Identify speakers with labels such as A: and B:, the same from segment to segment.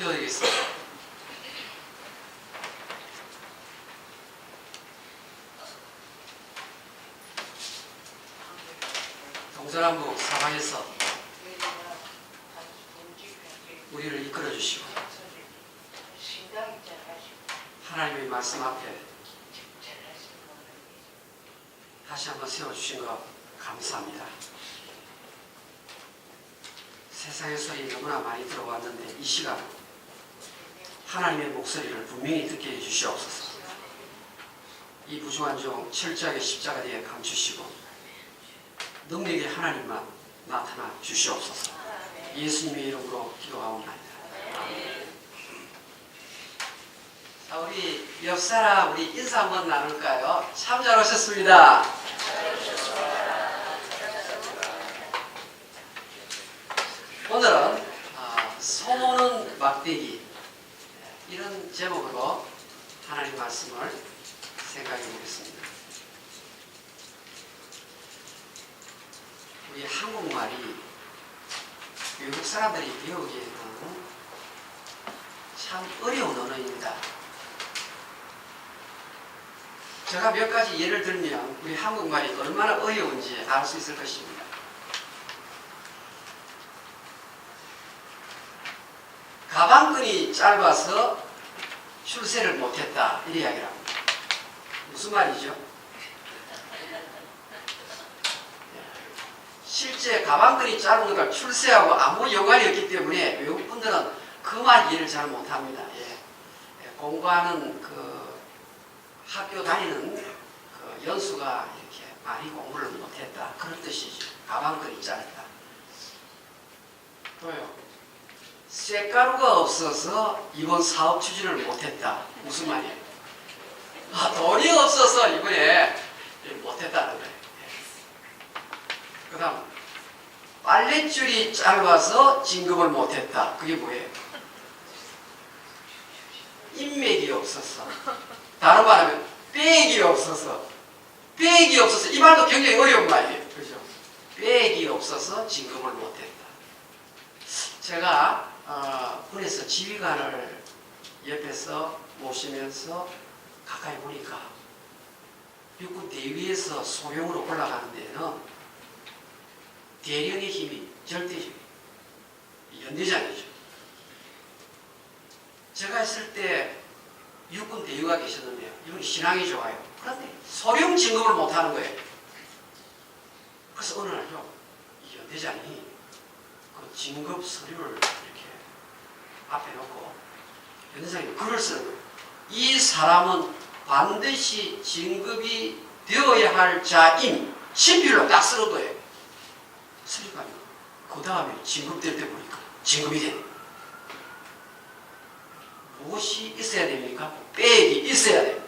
A: 기도드리겠습니다. 동서남북 사방에서 우리를 이끌어 주시고 하나님의 말씀 앞에 다시 한번 세워주신 것 감사합니다. 세상의 소리 너무나 많이 들어왔는데 이 시간 하나님의 목소리를 분명히 듣게 해주시옵소서. 이 부족한 종 철저하게 십자가 뒤에 감추시고 능력의 하나님만 나타나 주시옵소서. 예수님의 이름으로 기도하옵나이다. 자, 우리 옆사람 우리 인사 한번 나눌까요? 참 잘 오셨습니다. 오늘은 소모는 막대기 이런 제목으로 하나님 말씀을 생각해 보겠습니다. 우리 한국말이 외국 사람들이 배우기에는 참 어려운 언어입니다. 제가 몇 가지 예를 들면 우리 한국말이 얼마나 어려운지 알 수 있을 것입니다. 가방끈이 짧아서 출세를 못했다 이 이야기를 합니다. 무슨 말이죠? 실제 가방끈이 짧은 것과 출세하고 아무 연관이 없기 때문에 외국 분들은 그 말 이해를 잘 못합니다. 공부하는 그 학교 다니는 그 연수가 이렇게 많이 공부를 못했다 그런 뜻이죠. 가방끈이 짧다. 또요. 쇳가루가 없어서 이번 사업 추진을 못했다. 무슨 말이에요? 돈이 없어서 이번에 못했다는 거예요. 그 다음 빨랫줄이 짧아서 진급을 못했다. 그게 뭐예요? 인맥이 없어서, 다른 말하면 백이 없어서 이 말도 굉장히 어려운 말이에요. 그죠? 백이 없어서 진급을 못했다. 제가 군에서 지휘관을 옆에서 모시면서 가까이 보니까 육군 대위에서 소령으로 올라가는 데는 대령의 힘이 절대적이에요. 연대장이죠. 제가 있을 때 육군 대위가 계셨는데요. 이분이 신앙이 좋아요. 그런데 소령 진급을 못하는 거예요. 그래서 어느 날요, 이 연대장이 그 진급 서류를 이렇게 앞에 놓고 연대장이 글을 쓰는 거예요. 이 사람은 반드시 진급이 되어야 할 자임. 친필로 딱 쓰는 거예요. 쓰니까 그 다음에 진급될 때 보니까 진급이 되네. 무엇이 있어야 됩니까? 백이 있어야 됩니다.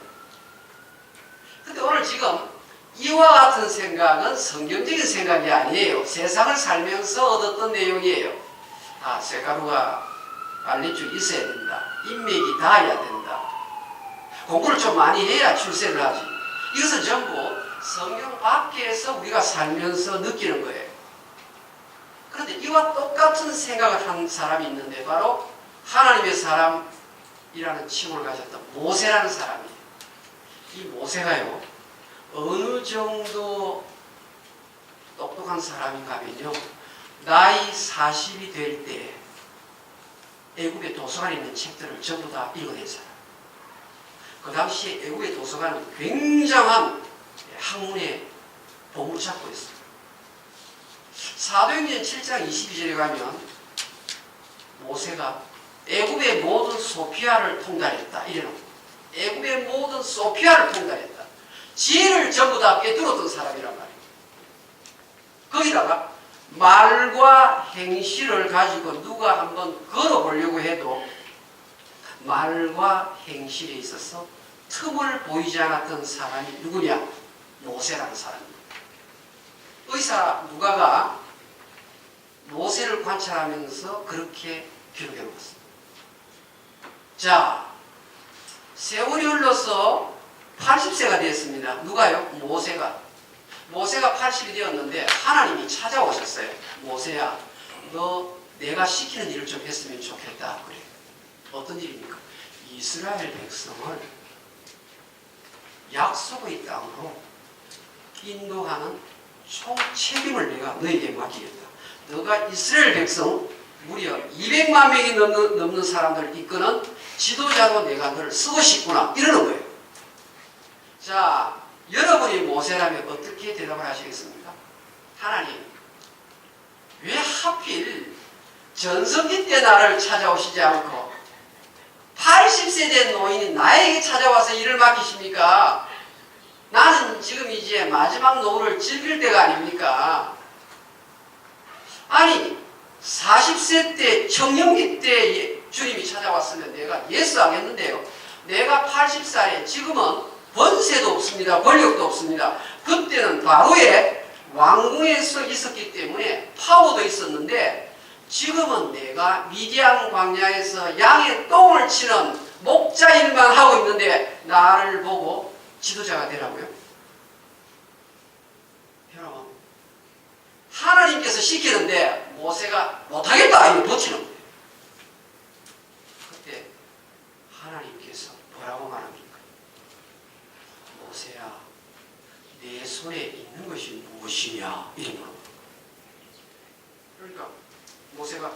A: 근데 오늘 지금 이와 같은 생각은 성경적인 생각이 아니에요. 세상을 살면서 얻었던 내용이에요. 쇳가루가 빨랫줄이 있어야 된다. 인맥이 닿아야 된다. 공부를 좀 많이 해야 출세를 하지. 이것은 전부 성경 밖에서 우리가 살면서 느끼는 거예요. 그런데 이와 똑같은 생각을 한 사람이 있는데 바로 하나님의 사람이라는 칭호를 가졌던 모세라는 사람이에요. 이 모세가요, 어느 정도 똑똑한 사람인가 하면요, 나이 40이 될 때 애국의 도서관에 있는 책들을 전부 다 읽어낸 사람. 그 당시에 애국의 도서관은 굉장한 학문의 보물을 찾고 있어요. 사도행전 7장 22절에 가면 모세가 애굽의 모든 소피아를 통달했다. 이래놓고 애굽의 모든 소피아를 통달했다. 지혜를 전부 다 꿰뚫었던 사람이란 말이에요. 거기다가 말과 행실을 가지고 누가 한번 걸어보려고 해도 말과 행실에 있어서 틈을 보이지 않았던 사람이 누구냐? 모세라는 사람입니다. 의사 누가가 모세를 관찰하면서 그렇게 기록해 놓았습니다. 자, 세월이 흘러서 80세가 되었습니다. 누가요? 모세가 80이 되었는데 하나님이 찾아오셨어요. 모세야, 너 내가 시키는 일을 좀 했으면 좋겠다. 그래. 어떤 일입니까? 이스라엘 백성을 약속의 땅으로 인도하는 총 책임을 내가 너에게 맡기겠다. 너가 이스라엘 백성 무려 200만 명이 넘는 사람들을 이끄는 지도자로 내가 너를 쓰고 싶구나. 이러는 거예요. 자, 여러분이 모세라면 어떻게 대답을 하시겠습니까? 하나님, 왜 하필 전성기 때 나를 찾아오시지 않고 80세 된 노인이 나에게 찾아와서 일을 맡기십니까? 나는 지금 이제 마지막 노후를 즐길 때가 아닙니까? 아니 40세 때 청년기 때 주님이 찾아왔으면 내가 예스 하겠는데요. 내가 80살에 지금은 번세도 없습니다. 권력도 없습니다. 그때는 바로의 왕궁에서 있었기 때문에 파워도 있었는데 지금은 내가 미디안 광야에서 양의 똥을 치는 목자 일만 하고 있는데 나를 보고 지도자가 되라고요? 여러분, 하나님께서 시키는데 모세가 못하겠다 이거 버티는 거예요. 그때 하나님께서 뭐라고 말합니까? 모세야, 내 손에 있는 것이 무엇이냐? 이런 거. 그러니까 모세가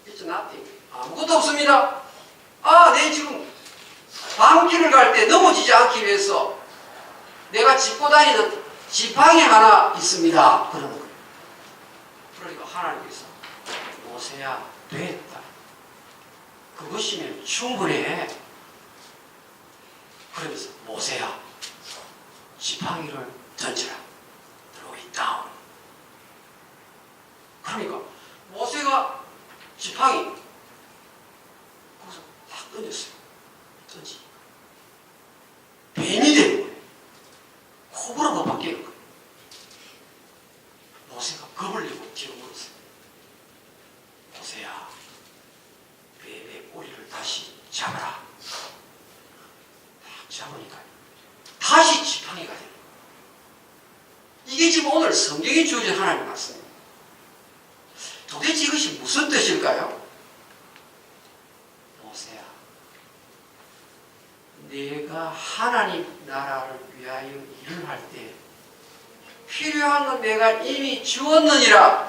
A: It's nothing. 아무것도 없습니다. 내 지금 밤길을 갈 때 넘어지지 않기 위해서 내가 짚고 다니는 지팡이 하나 있습니다. 그러는 거예요. 그러니까 하나님께서 모세야 됐다. 그것이면 충분해. 그러면서 모세야 지팡이를 던져라. Throw it down. 그러니까 모세가 지팡이 거기서 딱 던졌어요. 던지니까 뱀이 되는 거예요. 코브라가 바뀌는 거예요. 모세가 겁을 내고 뒤로 물었어요. 모세야, 뱀의 꼬리를 다시 잡아라. 딱 잡으니까 다시 지팡이가 되는 거예요. 이게 지금 오늘 성경에 주어진 하나님의 말씀입니다. 도대체 이것이 무슨 뜻일까요? 모세야, 내가 하나님 나라를 위하여 일을 할 때 필요한 건 내가 이미 주었느니라.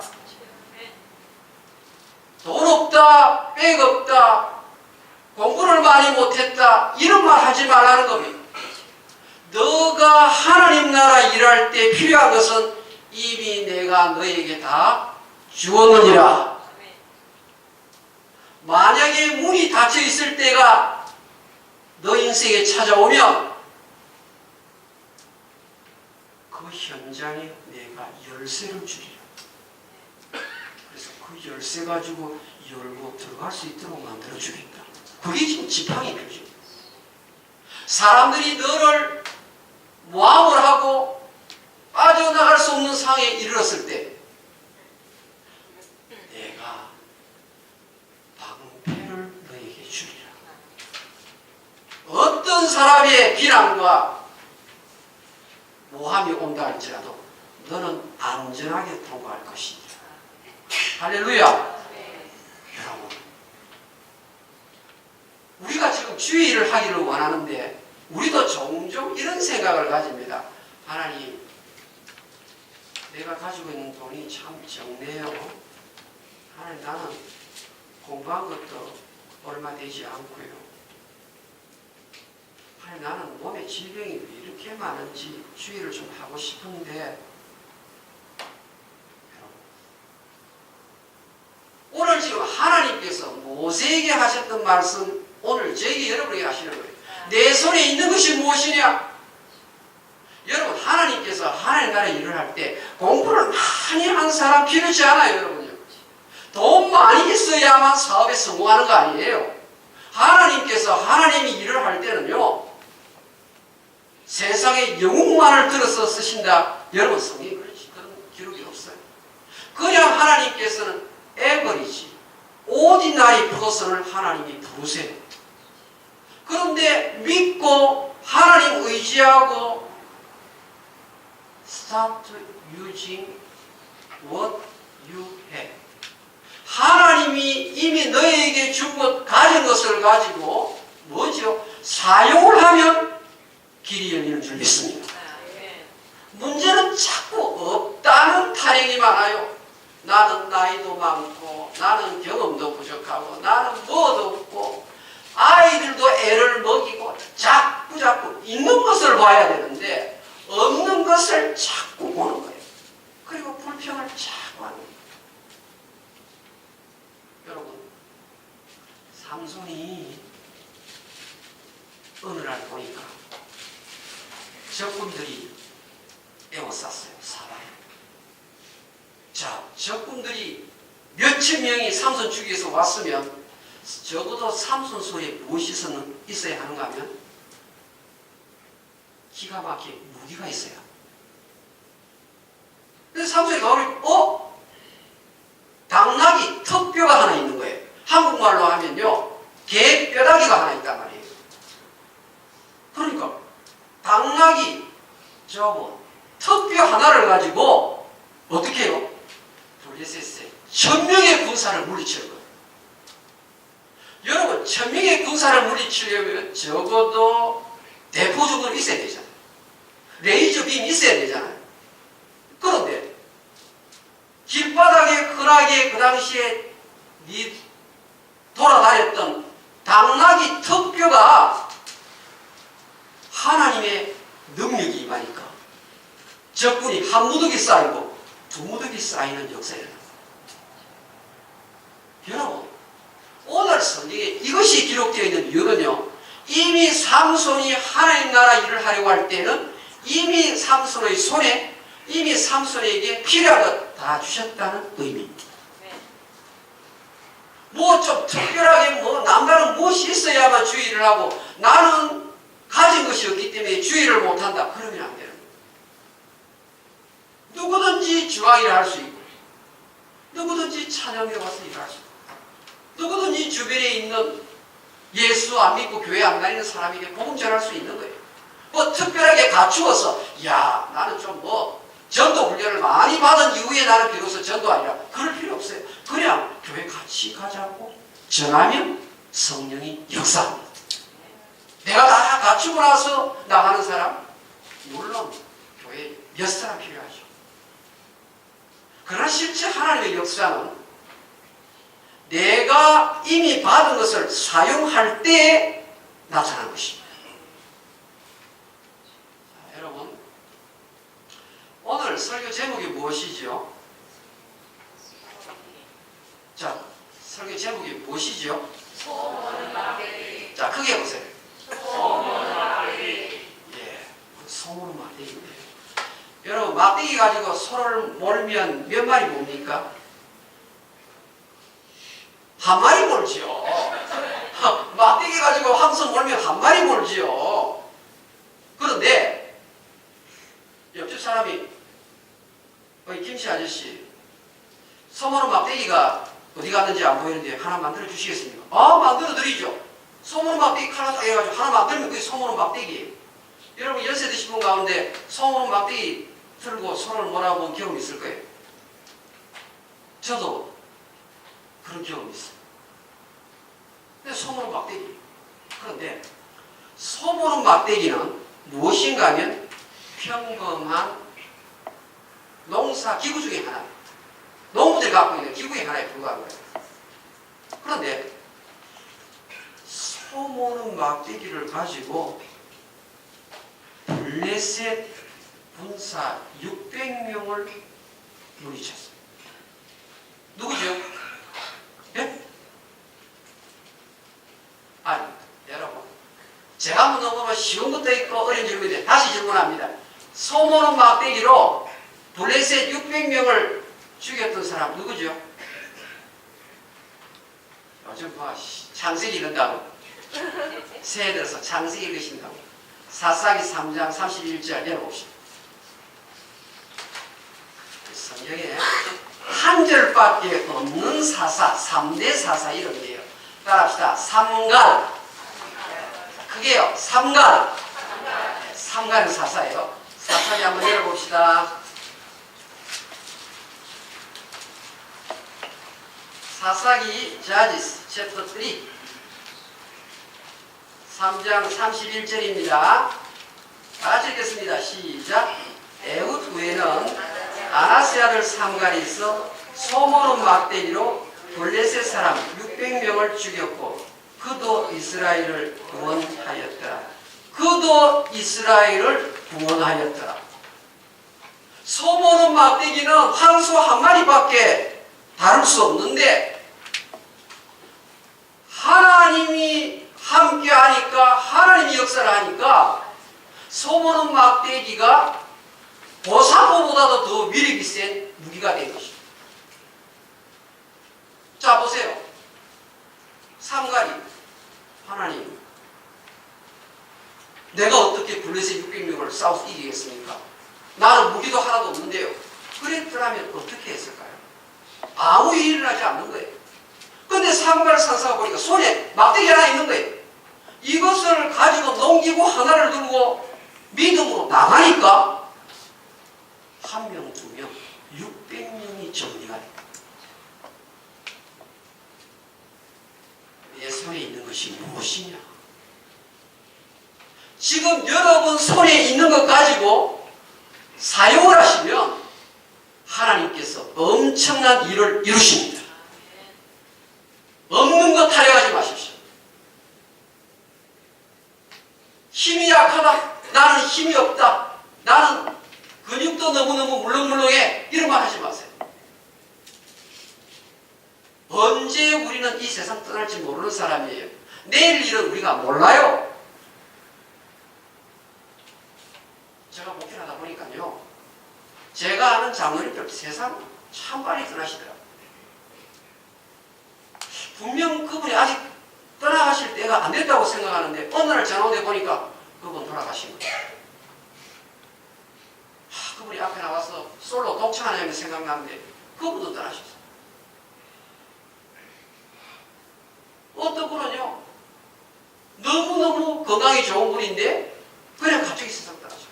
A: 돈 없다, 백 없다, 공부를 많이 못했다 이런 말 하지 말라는 겁니다. 너가 하나님 나라 일할 때 필요한 것은 이미 내가 너에게 다 주었느니라. 만약에 문이 닫혀 있을 때가 너 인생에 찾아오면 그 현장에 내가 열쇠를 주리라. 그래서 그 열쇠 가지고 열고 들어갈 수 있도록 만들어 주겠다. 그게 지금 지팡이 표죠. 사람들이 너를 모함을 하고 빠져나갈 수 없는 상황에 이르렀을 때 내가 방패를 너에게 주리라. 어떤 사람의 비난과 모함이 온다 할지라도 너는 안전하게 통과할 것이다. 할렐루야. 여러분, 우리가 지금 주의를 하기를 원하는데 우리도 종종 이런 생각을 가집니다. 하나님, 내가 가지고 있는 돈이 참 적네요. 하나님, 나는 공부한 것도 얼마 되지 않고요. 하나님, 나는 몸에 질병이 왜 이렇게 많은지 주의를 좀 하고 싶은데 오늘 지금 하나님께서 모세에게 하셨던 말씀 오늘 저에게 여러분에게 하시는 거예요. 내 손에 있는 것이 무엇이냐? 여러분, 하나님께서 하나님 나라의 일을 할 때 공부를 많이 한 사람 필요치 않아요. 여러분요. 돈 많이 있어야만 사업에 성공하는 거 아니에요. 하나님께서 하나님이 일을 할 때는요, 세상에 영웅만을 들어서 쓰신다. 여러분, 성경에 그런 기록이 없어요. 그냥 하나님께서는 에버리지, 오디나리 퍼슨을 하나님이 부르세요. 그런데 믿고 하나님 의지하고 start using what you have. 하나님이 이미 너에게 준 것, 가진 것을 가지고 뭐죠? 사용을 하면 길이 열리는 줄 믿습니다. 문제는 자꾸 없다는 타령이 많아요. 나는 나이도 많고 나는 경험도 부족하고 나는 뭐도 없고 아이들도 애를 먹이고 자꾸 있는 것을 봐야 되는데 없는 것을 자꾸 보는 거예요. 그리고 불평을 자꾸 하는 거예요. 여러분, 삼손이 어느 날 보니까 적군들이 에워쌌어요. 사방에. 자, 적군들이 몇천 명이 삼손 죽이기 위해서 왔으면 적어도 삼손 손에 무엇이 있어야 하는가 하면 기가 막히게 무기가 있어요. 그래서 삼손이 가오니 당나귀 턱뼈가 하나 있는 거예요. 한국말로 하면요 개 뼈다귀가 하나 있단 말이에요. 그러니까 당나귀 턱뼈 하나를 가지고 어떻게 해요? 블레셋에 1000명의 군사를 물리치는 거예요. 여러분 1000명의 군사를 물리치려면 적어도 대포 정도는 있어야 되잖아요. 레이저 빔이 있어야 되잖아요. 그런데 길바닥에 흔하게 그 당시에 돌아다녔던 당나귀 턱뼈가 하나님의 능력이 임하니까 적군이 한 무더기 쌓이고 두 무더기 쌓이는 역사예요. 여러분, 오늘 성경에 이것이 기록되어 있는 이유는요, 이미 삼손이 하나님 나라 일을 하려고 할 때는 이미 삼손의 손에 이미 삼손에게 필요한 것 다 주셨다는 의미입니다. 뭐 좀 특별하게 남다른 무엇이 있어야만 주의를 하고 나는 가진 것이 없기 때문에 주의를 못한다. 그러면 안 되는 거예요. 누구든지 주방일을 할 수 있고 누구든지 찬양에 와서 일할 수 있고 누구든지 주변에 있는 예수 안 믿고 교회 안 다니는 사람에게 복음 전할 수 있는 거예요. 뭐 특별하게 갖추어서 야 나는 좀 전도 훈련을 많이 받은 이후에 나는 비로소 전도하리라 그럴 필요 없어요. 그냥 교회 같이 가자고 전하면 성령이 역사합니다. 내가 다 갖추고 나서 나가는 사람 물론 교회에 몇 사람 필요하죠. 그러나 실제 하나님의 역사는 내가 이미 받은 것을 사용할 때 나타나는 것입니다. 자, 여러분 오늘 설교 제목이 무엇이죠? 자, 설교 제목이 무엇이죠? 자, 크게 보세요. 예, 소문 막대기인데 여러분 막대기 가지고 소를 몰면 몇 마리 뭡니까? 한 마리 몰지요. 막대기 가지고 항소 몰면 한 마리 몰지요. 그런데 옆집 사람이 김씨 아저씨 소모는 막대기가 어디 갔는지 안 보이는데 하나 만들어 주시겠습니까? 아, 만들어 드리죠. 소모는 막대기 하나 딱 해가지고 하나 만들면 그게 소모는 막대기예요. 여러분 연세 드신 분 가운데 소모는 막대기 들고 소를 몰아본 경험 있을 거예요. 저도 그런 경험이 있어요. 근데 소모는 막대기. 그런데 소모는 막대기는 무엇인가 하면 평범한 농사 기구 중에 하나. 농부들이 갖고 있는 기구의 하나에 불과한 거예요. 그런데 소모는 막대기를 가지고 블레셋 군사 600명을 물리쳤어요. 누구죠? 예? 아니, 여러분. 제가 한번 넘어가면 쉬운 것도 있고 어려운 질문인데 다시 질문합니다. 소모는 막대기로 블레셋 600명을 죽였던 사람 누구죠? 요즘 창세기 읽는다고? 새해 들어서 창세기 읽으신다고? 사사기 3장 31절 열어봅시다. 성경에 한 절밖에 없는 사사, 3대 사사 이름이에요. 따라합시다. 삼갈. 그게요. 삼갈. 삼갈은 사사예요. 사사기 한번 열어봅시다. 사사기 자지스 챕터 3 3장 31절입니다. 다 읽겠습니다. 시작. 에훗 후에는 아나스야를 삼가리에서 소모는 막대기로 블레셋 사람 600명을 죽였고 그도 이스라엘을 구원하였더라. 그도 이스라엘을 구원하였더라. 소모는 막대기는 황소 한 마리밖에 다룰 수 없는데 하나님이 함께 하니까, 하나님이 역사를 하니까 소모는 막대기가 보사포보다도 더 위력이 센 무기가 된 것입니다. 자, 보세요. 삼가리 하나님, 내가 어떻게 블레셋 600명을 싸워서 이기겠습니까? 나는 무기도 하나도 없는데요. 그랬더라면 어떻게 했을까요? 아무 일이 일어나지 않는 거예요. 근데 삼가를 산사가 보니까 손에 막대기 하나 있는 거예요. 이것을 가지고 넘기고 하나를 들고 믿음으로 나가니까 한 명, 두 명, 600명이 정리가 됩니다. 내 손에 있는 것이 무엇이냐? 지금 여러분 손에 있는 것 가지고 사용을 하시면 하나님께서 엄청난 일을 이루십니다. 없는 것 타령하지 마십시오. 힘이 약하다. 나는 힘이 없다. 나는 근육도 너무너무 물렁물렁해. 이런 말 하지 마세요. 언제 우리는 이 세상 떠날지 모르는 사람이에요. 내일 일은 우리가 몰라요. 제가 목회를 하다 보니까요, 제가 아는 장로님들 세상 참 빨리 떠나시더라고요. 분명 그분이 아직 떠나가실 때가 안 됐다고 생각하는데 어느 날 전화 오는데 보니까 그분 돌아가신 거예요. 그분이 앞에 나와서 솔로 독창하냐면 생각나는데 그분도 떠나셨어요. 어떤 분은요, 너무너무 건강이 좋은 분인데 그냥 갑자기 세상 떠나셨어요.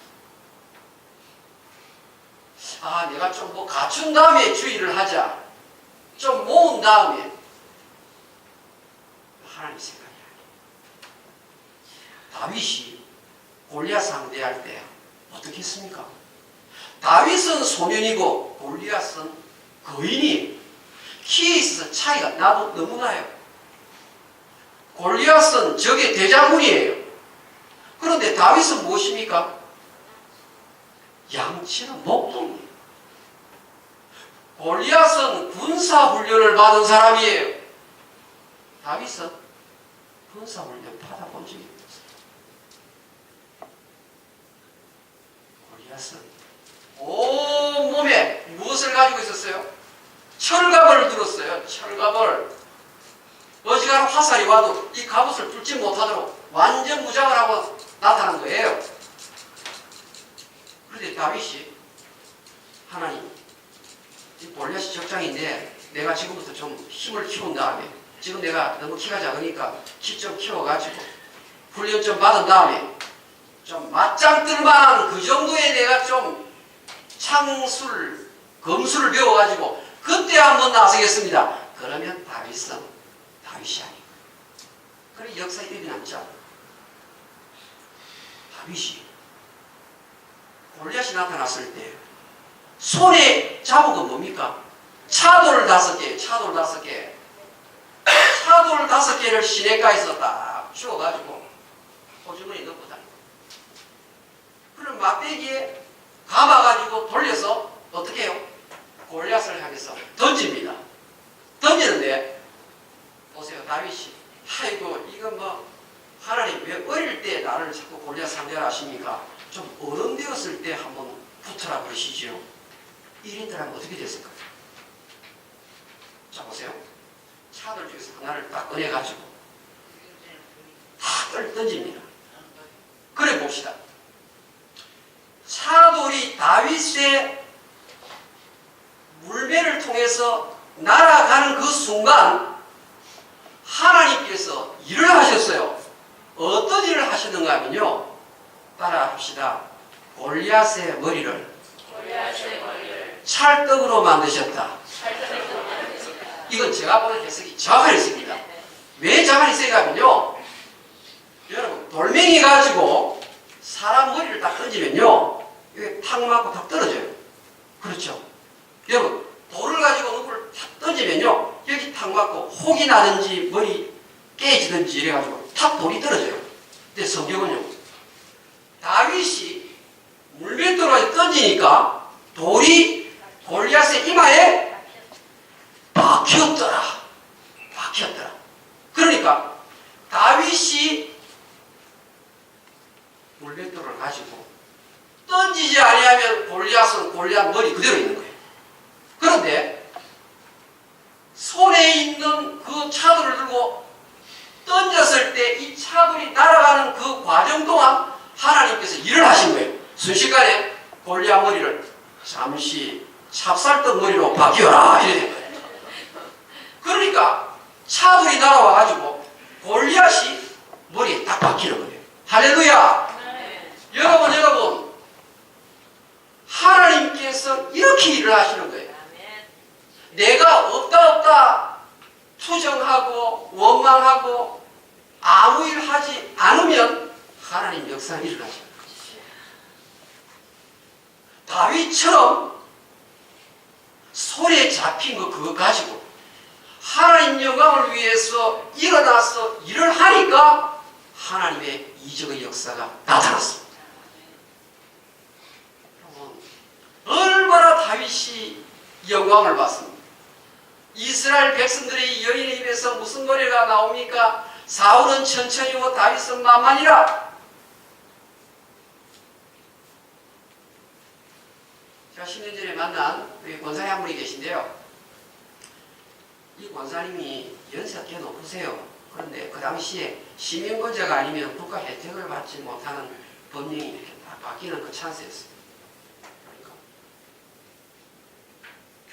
A: 아, 내가 좀 뭐 갖춘 다음에 주의를 하자. 좀 모은 다음에. 하나님 생각이 아니에요. 다윗이 골리앗 상대할 때 어떻게 했습니까? 다윗은 소년이고 골리앗은 거인이 키에 있어서 차이가 나도 너무 나요. 골리앗은 적의 대장군이에요. 그런데 다윗은 무엇입니까? 양치는 목동이에요. 골리앗은 군사훈련을 받은 사람이에요. 다윗은 군사훈련 받아본 적이 없어요. 골리앗은 온몸에 무엇을 가지고 있었어요? 철갑을 들었어요. 철갑을. 어지간한 화살이 와도 이 갑옷을 뚫지 못하도록 완전 무장을 하고 나타난 거예요. 그런데 다윗이 하나님, 이 골리앗이 적장인데 내가 지금부터 좀 힘을 키운 다음에, 지금 내가 너무 키가 작으니까 키 좀 키워가지고 훈련 좀 받은 다음에 좀 맞짱 뜰만한 그 정도의 내가 좀 창술, 검술을 배워가지고 그때 한번 나서겠습니다. 그러면 다윗은 다윗이 아니고. 그래 역사에 일어났죠. 다윗이 골리앗이 나타났을 때 손에 잡은 건 뭡니까? 차돌 5개, 차돌 5개. 차돌 5개를 시냇가에서 딱 주워가지고 호주머니에 넣고 다니고. 그럼 막대기에 감아가지고 돌려서 어떻게 해요? 골리앗을 향해서 던집니다. 던지는데 보세요. 다윗이 아이고 이거 뭐 하나님 왜 어릴 때 나를 자꾸 골리앗 상대를 하십니까? 좀 어른 되었을 때 한번 붙어라 그러시죠. 1인들 하면 어떻게 됐을까요? 자 보세요. 차들 중에서 하나를 딱 꺼내가지고 다 던집니다. 그래 봅시다. 차돌이 다윗의 물매를 통해서 날아가는 그 순간 하나님께서 일을 하셨어요. 어떤 일을 하셨는가 하면요, 따라 합시다. 골리앗의 머리를 찰떡으로 만드셨다. 이건 제가 보는 해석이 정확한 해석입니다. 왜 정확한 해석이냐면요, 여러분 돌멩이 가지고 사람 머리를 딱 던지면요, 이게 탁 맞고 탁 떨어져요. 그렇죠? 여러분 돌을 가지고 누구를 탁 던지면요, 여기 탁 맞고 혹이 나든지 머리 깨지든지 이래가지고 탁 돌이 떨어져요. 근데 성경은요, 다윗이 물맷돌을 던지니까 돌이 골리앗의 이마에 박혔더라. 박혔더라. 그러니까 다윗이 물맷돌을 가지고 던지지 아니하면 골리앗은 골리앗 머리 그대로 있는 거예요. 그런데 손에 있는 그 차돌을 들고 던졌을 때 이 차돌이 날아가는 그 과정 동안 하나님께서 일을 하신 거예요. 순식간에 골리앗 머리를 잠시 찹쌀떡 머리로 바뀌어라 이래 된 거예요. 그러니까 차돌이 날아와가지고 골리앗이 머리에 딱 박히는 거예요. 할렐루야. 네. 여러분 하나님께서 이렇게 일을 하시는 거예요. 내가 없다 투정하고 원망하고 아무 일 하지 않으면 하나님 역사는 일어나죠. 다윗처럼 손에 잡힌 거 그거 가지고 하나님 영광을 위해서 일어나서 일을 하니까 하나님의 이적의 역사가 나타났습니다. 얼마나 다윗이 영광을 받습니다. 이스라엘 백성들의 여인의 입에서 무슨 노래가 나옵니까? 사울은 천천히고 다윗은 만만이라. 제가 10년 전에 만난 우리 권사님 한 분이 계신데요. 이 권사님이 연세가 꽤 높으세요. 그런데 그 당시에 시민권자가 아니면 국가 혜택을 받지 못하는 법령이 이렇게 딱 바뀌는 그 찬스였어요. 그러니까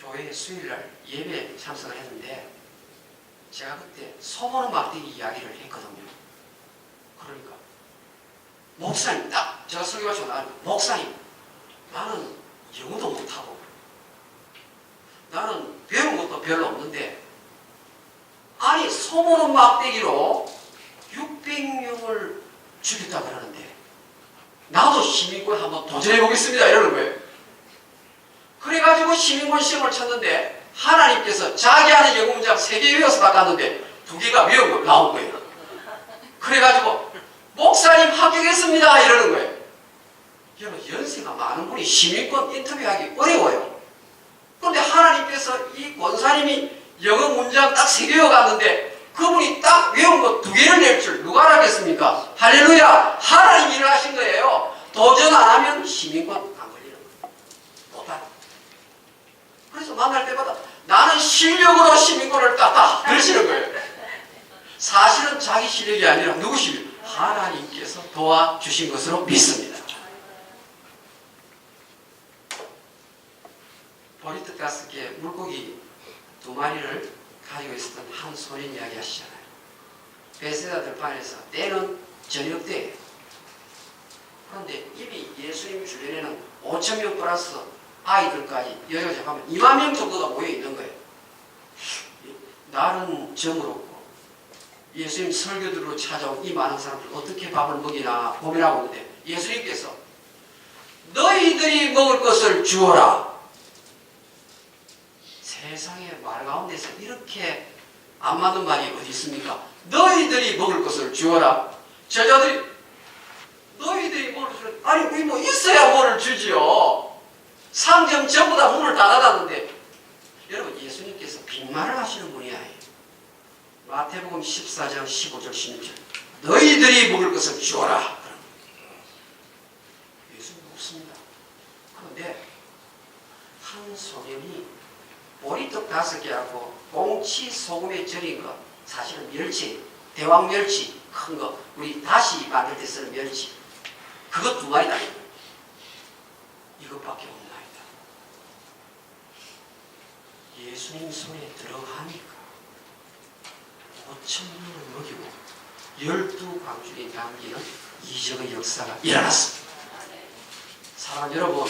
A: 교회 수요일날 예배에 참석을 했는데 제가 그때 소모는 막대기 이야기를 했거든요. 그러니까 목사님, 딱 제가 설교 마치고 나가니까 목사님, 나는 영어도 못하고 나는 배운 것도 별로 없는데 아니 소모는 막대기로 600명을 죽였다 그러는데 나도 시민권 한번 도전해 보겠습니다 이러는 거예요. 그래가지고 시민권 시험을 쳤는데 하나님께서 자기 하는 영어 문장 3개 외워서 닦았는데 2개가 외우고 나온 거예요. 그래가지고 목사님 합격했습니다 이러는 거예요. 여러분 연세가 많은 분이 시민권 인터뷰하기 어려워요. 그런데 하나님께서 이 권사님이 영어 문장 딱 3개 외워갔는데 그분이 딱 외운 거 2개를 낼 줄 누가 알았겠습니까? 할렐루야. 하나님이 일을 하신 거예요. 도전 안 하면 시민권 안 걸리는 거예요. 못하다. 그래서 만날 때마다 나는 실력으로 시민권을 땄다 그러시는 거예요. 사실은 자기 실력이 아니라 누구 실력? 하나님께서 도와주신 것으로 믿습니다. 보리떡 5개 물고기 2마리를 가지고 있었던 한 소년 이야기 하시잖아요. 베세다 들판에서 때는 저녁 때예요. 그런데 이미 예수님 주변에는 5,000명 플러스 아이들까지 여자가 잡으면 2만 명 정도가 모여 있는 거예요. 날은 정으롭고 예수님 설교들로 찾아온 이 많은 사람들 어떻게 밥을 먹이나 고민하고 있는데 예수님께서 너희들이 먹을 것을 주어라. 세상의 말 가운데서 이렇게 안 맞는 말이 어디 있습니까? 너희들이 먹을 것을 주어라. 제자들이 너희들이 먹을 것을 아니 우리 뭐 있어야 뭐를 주지요. 상점 전부 다 문을 닫아놨는데 여러분 예수님께서 빈말을 하시는 분이 아니에요. 마태복음 14장 15절 16절 너희들이 먹을 것을 주어라. 예수님 묻습니다. 그런데 한 소년이 보리떡 5개하고 꽁치 소금에 절인 것 사실은 멸치, 대왕 멸치 큰 거 우리 다시 만들 때 쓰는 멸치 그것 2마리다. 이것밖에 없나이다. 예수님 손에 들어가니까 5,000명을 먹이고 12광주에 남기는 이적의 역사가 일어났습니다. 사랑하는 여러분,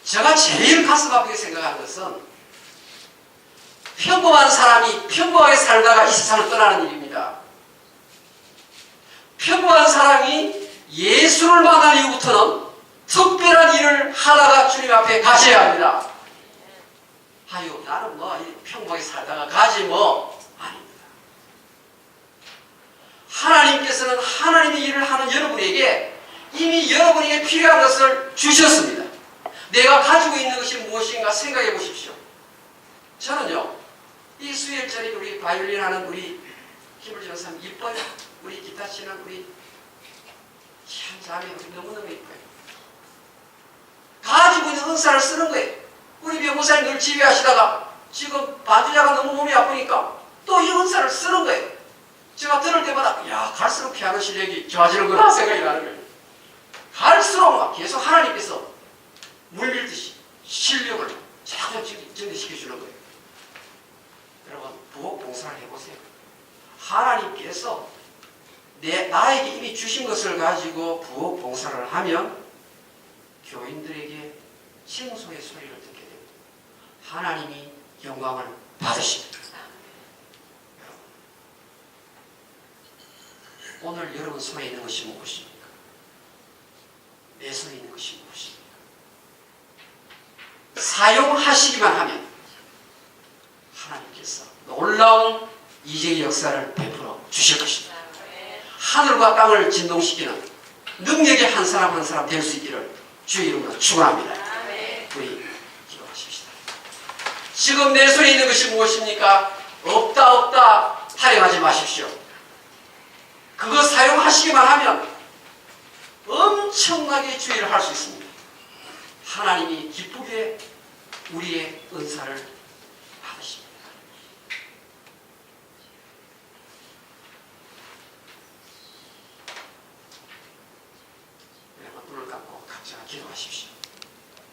A: 제가 제일 가슴 아프게 생각하는 것은 평범한 사람이 평범하게 살다가 이 세상을 떠나는 일입니다. 평범한 사람이 예수를 만난 이후부터는 특별한 일을 하다가 주님 앞에 가셔야 합니다. 아유, 나는 뭐 평범하게 살다가 가지 뭐. 아닙니다. 하나님께서는 하나님의 일을 하는 여러분에게 이미 여러분에게 필요한 것을 주셨습니다. 내가 가지고 있는 것이 무엇인가 생각해 보십시오. 저는요, 이 수요일절에 우리 바이올린 하는 우리 힘을 주는 사람 이뻐요. 우리 기타 치는 우리 참 자매 너무너무 이뻐요. 가지고 있는 은사를 쓰는 거예요. 우리 변호사님 늘 지휘하시다가 지금 반주자가 너무 몸이 아프니까 또 이 은사를 쓰는 거예요. 제가 들을 때마다 야, 갈수록 피아노 실력이 좋아지는구나 생각이 나는 거예요. 갈수록 막 계속 하나님께서 물밀듯이 실력을 자꾸 증대시켜주는 거예요. 여러분, 부엌 봉사를 해보세요. 하나님께서 나에게 이미 주신 것을 가지고 부엌 봉사를 하면 교인들에게 칭송의 소리를 듣게 됩니다. 하나님이 영광을 받으십니다. 오늘 여러분 손에 있는 것이 무엇입니까? 내 손에 있는 것이 무엇입니까? 사용하시기만 하면 하나님께서 놀라운 이적의 역사를 베풀어 주실 것입니다. 하늘과 땅을 진동시키는 능력의 한 사람 한 사람 될 수 있기를 주의 이름으로 축원합니다. 우리 기도하십시다. 지금 내 손에 있는 것이 무엇입니까? 없다 타령하지 마십시오. 그거 사용하시기만 하면 엄청나게 주의를 할 수 있습니다. 하나님이 기쁘게 우리의 은사를 받으십니다. 눈을 감고 각자 기도하십시오.